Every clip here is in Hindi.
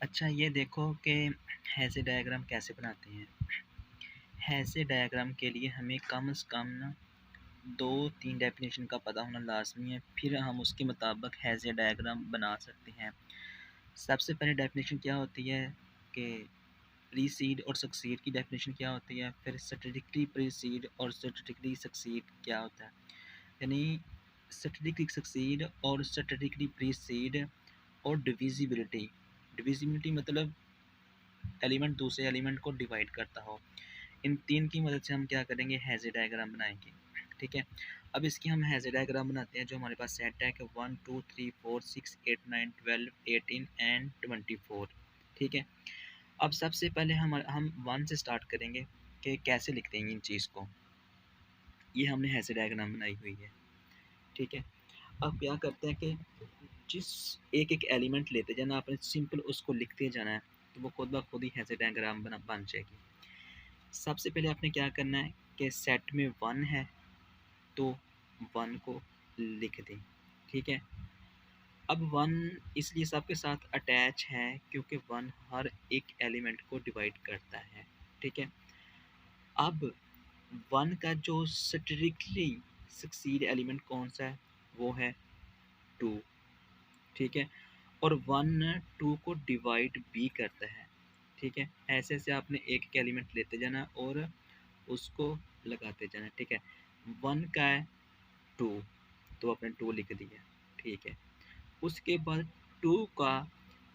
अच्छा ये देखो कि हैज़े डायग्राम कैसे बनाते हैं। हैज़े डायग्राम के लिए हमें कम से कम ना 2-3 डेफ़िनेशन का पता होना लाज़मी है, फिर हम उसके मुताबिक हैज़े डायग्राम बना सकते हैं। सबसे पहले डेफ़िनेशन क्या होती है कि प्रीसीड और सक्सीड की डेफ़िनेशन क्या होती है, फिर स्टैटिस्टिकली प्रीसीड और स्टैटिस्टिकली सक्सीड क्या होता है। यानी स्टैटिस्टिकली सक्सीड और स्टैटिस्टिकली प्रीसीड और डिविज़िबिलिटी। डिविज़िबिलिटी मतलब एलिमेंट दूसरे एलिमेंट को डिवाइड करता हो। इन 3 की मदद से हम क्या करेंगे, हैज़े डायग्राम बनाएँगे, ठीक है। अब इसकी हम हैज़े डायग्राम बनाते हैं। जो हमारे पास सेट है कि 1 2 3 4 6 8 9 12 18 एंड 24, ठीक है। अब सबसे पहले हम 1 से स्टार्ट करेंगे कि कैसे लिखते हैं इन चीज़ को। ये हमने हैज़े डायग्राम बनाई हुई है, ठीक है। अब क्या करते हैं कि जिस एक-एक एलिमेंट लेते जाना, आपने सिंपल उसको लिखते जाना है, तो वो खुद ब खुद ही हैज़े डायग्राम बन जाएगी। सबसे पहले आपने क्या करना है कि सेट में 1 है तो 1 को लिख दें, ठीक है। अब 1 इसलिए सबके साथ अटैच है क्योंकि 1 हर एक एलिमेंट को डिवाइड करता है, ठीक है। अब 1 का जो स्ट्रिक्टली सक्सीड एलिमेंट कौन सा है, वो है 2, ठीक है। और 1 2 को डिवाइड भी करता है, ठीक है। ऐसे-ऐसे आपने एक-एक एलिमेंट लेते जाना और उसको लगाते जाना, ठीक है। 1 का है 2, तो आपने 2 लिख दिया, ठीक है। उसके बाद 2 का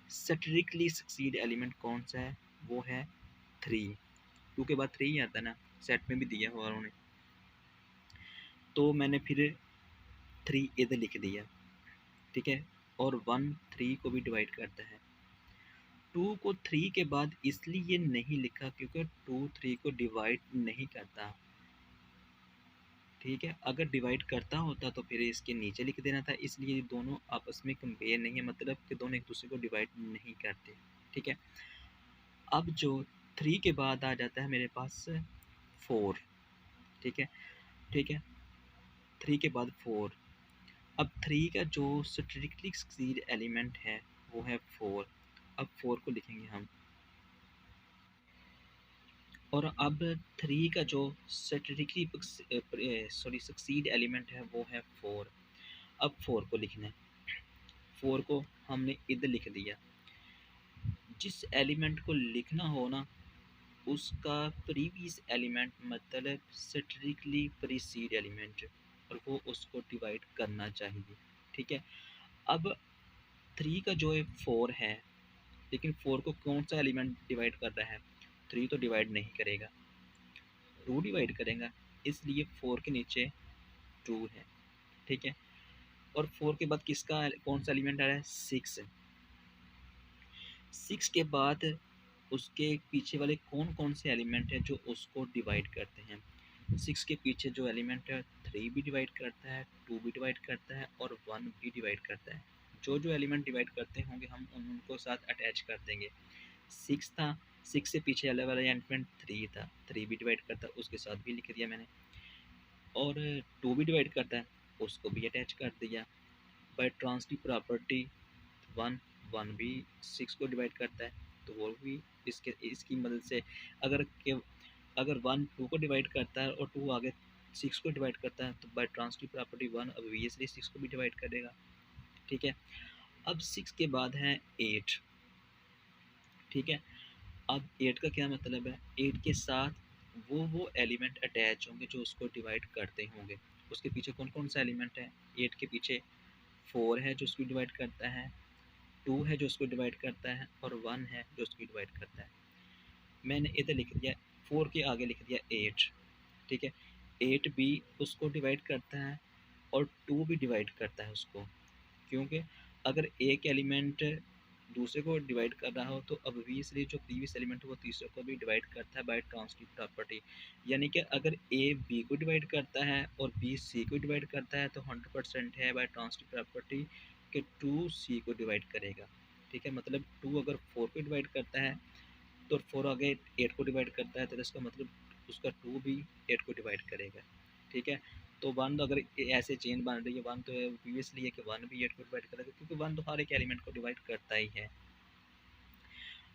स्टैटिस्टिकली सक्सीड एलिमेंट कौन सा है, वो है 3। 2 के बाद 3 ही आता है ना, सेट में भी दिया हुआ उन्होंने, तो मैंने फिर 3 इधर लिख दिया, ठीक है। और 1 3 को भी डिवाइड करता है। 2 को 3 के बाद इसलिए नहीं लिखा क्योंकि 2 3 को डिवाइड नहीं करता, ठीक है। अगर डिवाइड करता होता तो फिर इसके नीचे लिख देना था, इसलिए ये दोनों आपस में कंपेयर नहीं है, मतलब कि दोनों एक दूसरे को डिवाइड नहीं करते, ठीक है। अब जो 3 के बाद आ जाता है मेरे पास 4, ठीक है, ठीक है। 3 के बाद 4। अब 3 का जो स्टैटिस्टिकली सक्सीड एलिमेंट है वो है 4। अब 4 को लिखेंगे हम, और अब 3 का जो सक्सीड एलिमेंट है वो है 4। अब 4 को लिखना है, 4 को हमने इधर लिख दिया। जिस एलिमेंट को लिखना हो ना, उसका प्रीवियस एलिमेंट मतलब स्टैटिस्टिकली प्रीसीड एलिमेंट, और वो उसको डिवाइड करना चाहिए, ठीक है। अब 3 का जो है 4 है, लेकिन 4 को कौन सा एलिमेंट डिवाइड कर रहा है, 3 तो डिवाइड नहीं करेगा, 2 डिवाइड करेगा, इसलिए 4 के नीचे 2 है, ठीक है। और 4 के बाद किसका कौन सा एलिमेंट आ रहा है, 6। 6 के बाद उसके पीछे वाले कौन-कौन से एलिमेंट हैं जो उसको डिवाइड करते हैं। 6 के पीछे जो एलिमेंट है 3 भी डिवाइड करता है, 2 भी डिवाइड करता है और 1 भी डिवाइड करता है। जो-जो एलिमेंट डिवाइड करते होंगे हम उनको साथ अटैच कर देंगे। 6 था, 6 से पीछे वाला वाला एलिमेंट 3 था, 3 भी डिवाइड करता है, उसके साथ भी लिख दिया मैंने। और 2 भी डिवाइड करता है, उसको भी अटैच कर दिया। बाय ट्रांज़िटिव प्रॉपर्टी 1 1 भी 6 को डिवाइड करता है, तो वो भी इसके इसकी मदद से, अगर के अगर 1 2 को डिवाइड करता है और 2 आगे 6 को डिवाइड करता है, तो बाय ट्रांज़िटिव प्रॉपर्टी 1 ऑब्वियसली 6 को भी डिवाइड करेगा, ठीक है। अब 6 के बाद है 8, ठीक है। अब 8 का क्या मतलब है, 8 के साथ वो एलिमेंट अटैच होंगे जो उसको डिवाइड करते होंगे। उसके पीछे कौन-कौन सा एलिमेंट है, 8 के पीछे 4 है जो उसको डिवाइड करता है, 2 है जो उसको डिवाइड करता है और 1 है जो उसको डिवाइड करता है। मैंने इधर लिख दिया, 4 के आगे लिख दिया 8, ठीक है। 8 भी उसको डिवाइड करता है और 2 भी डिवाइड करता है उसको, क्योंकि अगर एक एलिमेंट दूसरे को डिवाइड कर रहा हो तो ऑब्वियसली जो प्रीवियस एलिमेंट है वो तीसरे को भी डिवाइड करता है बाय ट्रांज़िटिव प्रॉपर्टी। यानी कि अगर ए बी को डिवाइड करता है और बी सी को डिवाइड करता है तो 100% है बाय ट्रांज़िटिव प्रॉपर्टी कि 2 सी को डिवाइड करेगा, ठीक है। मतलब 2 अगर 4 को डिवाइड करता है तो 4 आगे 8 को डिवाइड करता है, तो इसका मतलब उसका 2 भी 8 को डिवाइड करेगा, ठीक है। तो 1 तो अगर ऐसे चेन बन रही है, 1 तो ऑब्वियसली है कि 1 भी 8 को डिवाइड करेगा, क्योंकि 1 तो हर एक एलिमेंट को डिवाइड करता ही है।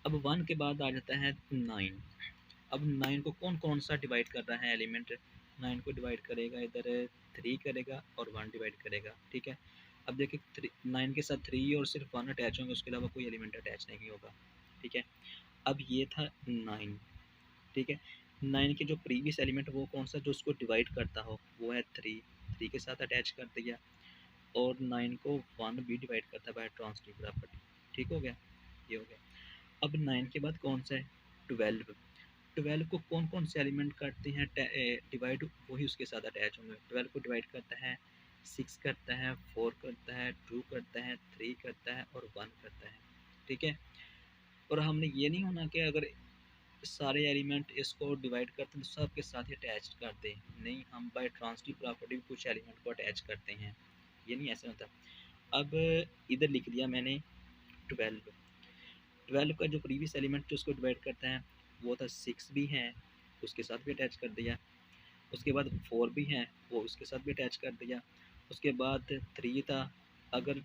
अब 1 के बाद आ जाता है 9। अब 9 को कौन कौन सा डिवाइड कर रहा है एलिमेंट, 9 को डिवाइड करेगा इधर 3 करेगा और 1 डिवाइड करेगा, ठीक है। अब देखिए 9 के साथ 3 और सिर्फ 1 अटैच होंगे, उसके अलावा कोई एलिमेंट अटैच नहीं होगा, ठीक है। अब ये था 9, ठीक है। 9 के जो प्रीवियस एलिमेंट वो कौन सा जो उसको डिवाइड करता हो, वो है 3, 3 के साथ अटैच कर दिया। और 9 को 1 भी डिवाइड करता है बाय ट्रांजिटिव प्रॉपर्टी, ठीक हो गया, ये हो गया। अब 9 के बाद कौन सा है 12, 12 को कौन कौन से एलिमेंट करते हैं डिवाइड, वही उसके साथ अटैच होंगे। 12 को डिवाइड करता है 6 करता है, 4 करता है, 2 करता है, 3 करता है और 1 करता है, ठीक है। और हमने ये नहीं होना कि अगर सारे एलिमेंट इसको डिवाइड करते हैं तो सब के साथ ही अटैच कर दें, नहीं, हम बाय ट्रांजिटिव प्रॉपर्टी कुछ एलिमेंट को अटैच करते हैं, ये नहीं ऐसे होता। अब इधर लिख दिया मैंने 12, 12 का जो प्रीवियस एलिमेंट जो उसको डिवाइड करता है वो था 6 भी है, उसके साथ भी अटैच कर दिया। उसके बाद 4 भी है, वो उसके साथ भी अटैच कर दिया। उसके बाद 3 था, अगर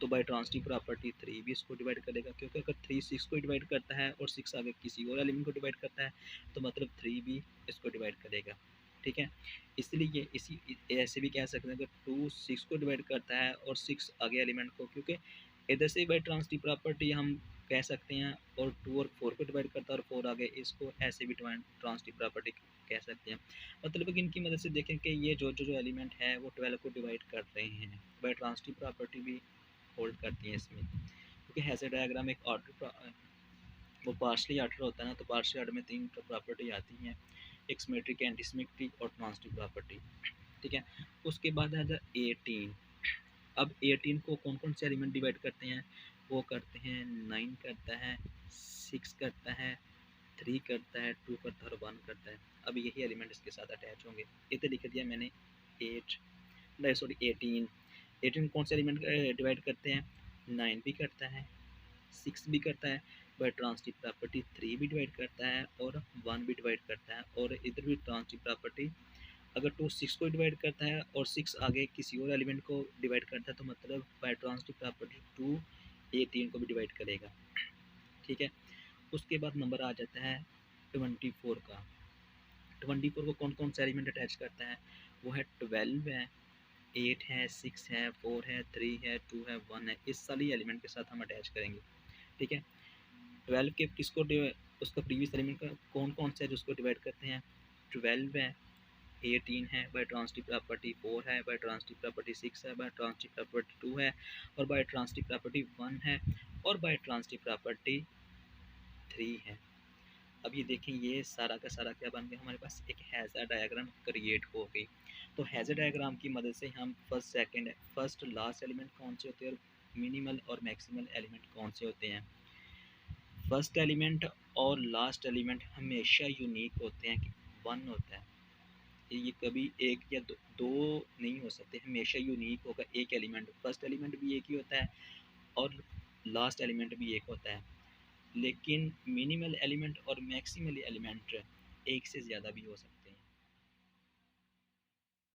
तो बाय ट्रांजिटिव प्रॉपर्टी 3 भी इसको डिवाइड करेगा, क्योंकि अगर 3 6 को डिवाइड करता है और 6 आगे किसी और एलिमेंट को डिवाइड करता है तो मतलब 3 भी इसको डिवाइड करेगा, ठीक है। इसलिए इसी ऐसे भी कह सकते हैं अगर 2 6 को डिवाइड करता है और 6 आगे एलिमेंट को, क्योंकि इधर से बाय ट्रांजिटिव प्रॉपर्टी हम कह सकते हैं, और 2 और 4 को डिवाइड करता है और 4 आगे, इसको ऐसे भी ट्रांजिटिव प्रॉपर्टी कह सकते हैं। मतलब कि इनकी मदद से देखें कि ये जो एलिमेंट है वो 12 को डिवाइड कर रहे हैं, बाय ट्रांजिटिव प्रॉपर्टी भी होल्ड करती हैं इसमें, क्योंकि हैज़ डायग्राम एक ऑर्डर वो पार्शली ऑर्डर होता है ना, तो पार्शली ऑर्डर में 3 प्रॉपर्टी आती हैं, एक सिमेट्रिक, एंटी सिमेट्रिक और ट्रांजिटिव प्रॉपर्टी, ठीक है। उसके बाद है 18। अब 18 को कौन कौन से एलिमेंट डिवाइड करते हैं, वो करते हैं 9 करता है, 6 करता है, 3 करता है, 2 करता है और 1 करता है। अब यही एलिमेंट इसके साथ अटैच होंगे, इधर लिख दिया मैंने 8, नहीं सॉरी 18। 18 कौन से एलिमेंट डिवाइड करते हैं, 9 भी करता है, 6 भी करता है, बाय ट्रांजिटिव प्रॉपर्टी 3 भी डिवाइड करता है और 1 भी डिवाइड करता है। और इधर भी ट्रांजिटिव प्रॉपर्टी अगर 2 6 को डिवाइड करता है और 6 आगे किसी और एलिमेंट को डिवाइड करता है तो मतलब बाय ट्रांजिटिव प्रॉपर्टी 2 18 को भी डिवाइड करेगा, ठीक है। उसके बाद नंबर आ जाता है 24 का। 24 को कौन कौन सा एलिमेंट अटैच करता है, वो है 12 है, 8 है, 6 है, 4 है, 3 है, 2 है, 1 है, इस सारी एलिमेंट के साथ हम अटैच करेंगे, ठीक है। 12 के किसको उसका प्रीवियस एलिमेंट का कौन कौन सा है जो उसको डिवाइड करते हैं, 12 है, 18 है बाय ट्रांजिटिव प्रॉपर्टी, 4 है बाय ट्रांजिटिव प्रॉपर्टी, 6 है बाय ट्रांजिटिव प्रॉपर्टी, 2 है और बाय ट्रांजिटिव प्रॉपर्टी 1 है और बाय ट्रांजिटिव प्रॉपर्टी 3 है। अब ये देखें ये सारा का सारा क्या बन गया, हमारे पास एक हैज़ा डायग्राम क्रिएट हो गई। तो हैज़ा डायग्राम की मदद से हम फर्स्ट लास्ट एलिमेंट कौन से होते हैं और मिनिमल और मैक्सिमल एलिमेंट कौन से होते हैं। फर्स्ट एलिमेंट और लास्ट एलिमेंट हमेशा यूनिक होते हैं कि 1 होता है, ये कभी एक या दो नहीं हो सकते, हमेशा यूनिक होगा एक एलिमेंट, फर्स्ट एलिमेंट भी एक ही होता है और लास्ट एलिमेंट भी एक होता है। लेकिन मिनिमल एलिमेंट और मैक्सिमल एलिमेंट एक से ज़्यादा भी हो सकता है।